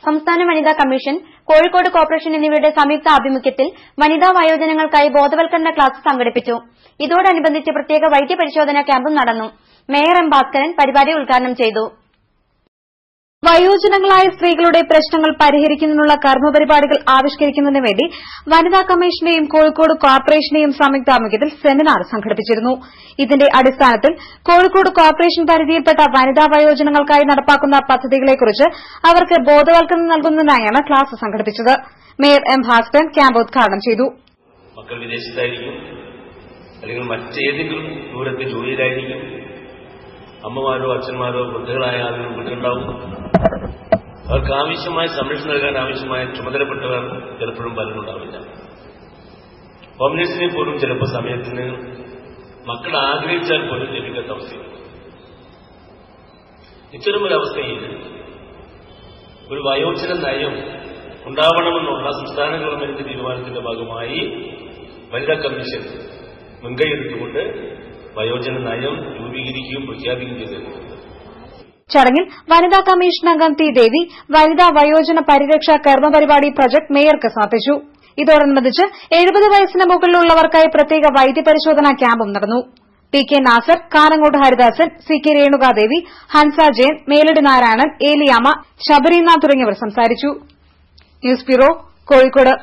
സംസ്ഥാന വനിതാ commission, Kozhikode corporation എന്നിവയുടെ സംയുക്ത ആഭിമുഖ്യത്തിൽ വനിതാ വയോജനങ്ങൾക്കായി ബോധവൽക്കരണ ക്ലാസ് സംഘടിപ്പിച്ചു. ഇതോടനുബന്ധിച്ച് പ്രത്യേക വൈദ്യപരിശോധനാ ക്യാമ്പും നടന്നു. മേയർ എം ഭാസ്കരൻ പരിപാടി ഉദ്ഘാടനം ചെയ്തു. വയോജനങ്ങളായ സ്ത്രീകളുടെ പ്രശ്നങ്ങൾ പരിഹരിക്കുന്നതിനുള്ള കർമ്മപരിപാടികൾ ആവിഷ്കരിക്കുന്നതിന് വേണ്ടി വനിതാ കമ്മീഷന്റെയും കോഴിക്കോട് കോർപ്പറേഷന്റെയും സംയുക്താഭിമുഖ്യത്തിൽ സെമിനാർ സംഘടിപ്പിച്ചിരുന്നു. ഇതിന്റെ അടിസ്ഥാനത്തിൽ കോഴിക്കോട് കോർപ്പറേഷൻ പരിധിയിൽപ്പെട്ട വനിതാ വയോജനങ്ങൾക്കായി നടപ്പാക്കുന്ന പദ്ധതികളെക്കുറിച്ച് അവർക്ക് ബോധവൽക്കരണം നൽകുന്നതിനായാണ് ക്ലാസ് സംഘടിപ്പിച്ചത്. മേയർ എം ഭാസ്കരൻ ക്യാമ്പ് ഉദ്ഘാടനം ചെയ്തു. മക്കൾ വിദേശത്തായിരിക്കും, അല്ലെങ്കിൽ മറ്റേതെങ്കിലും ദൂരത്തെ ജോലിയിലായിരിക്കും, അമ്മമാരോ അച്ഛന്മാരോ വൃദ്ധകളായ ആളുകൾ വീട്ടിലുണ്ടാവും. അവർക്ക് ആവശ്യമായ സംരക്ഷണം നൽകാൻ ആവശ്യമായ ചുമതലപ്പെട്ടവർ ചിലപ്പോഴും പലരുണ്ടാവില്ല. ഹോം നേഴ്സിനെ പോലും ചിലപ്പോൾ സമയത്തിന് മക്കൾ ആഗ്രഹിച്ചാൽ പോലും ലഭിക്കാത്ത അവസ്ഥയുണ്ട്. ഇത്തരമൊരവസ്ഥയിൽ ഒരു വയോജന നയം ഉണ്ടാവണമെന്നുള്ള സംസ്ഥാന ഗവൺമെന്റിന്റെ തീരുമാനത്തിന്റെ ഭാഗമായി വനിതാ കമ്മീഷൻ മുൻകൈയെടുത്തുകൊണ്ട് വയോജന നയം രൂപീകരിക്കുകയും പ്രഖ്യാപിക്കുകയും ചെയ്തിട്ടുണ്ട്. ചടങ്ങിൽ വനിതാ കമ്മീഷൻ അംഗം ടി ദേവി വനിതാ വയോജന പരിരക്ഷാ കർമ്മപരിപാടി പ്രൊജക്ട് മേയർക്ക് സമർപ്പിച്ചു. ഇതോടനുബന്ധിച്ച് 70 വയസ്സിന് മുകളിലുള്ളവർക്കായി പ്രത്യേക വൈദ്യപരിശോധനാ ക്യാമ്പും നടന്നു. P K Nasar, Kanangode Haridasan, C K Renukadevi, Hansa Jayan, Meladi Narayanan, Eliyamma, Sabarinath തുടങ്ങിയവർ സംസാരിച്ചു. News bureau, Kozhikode.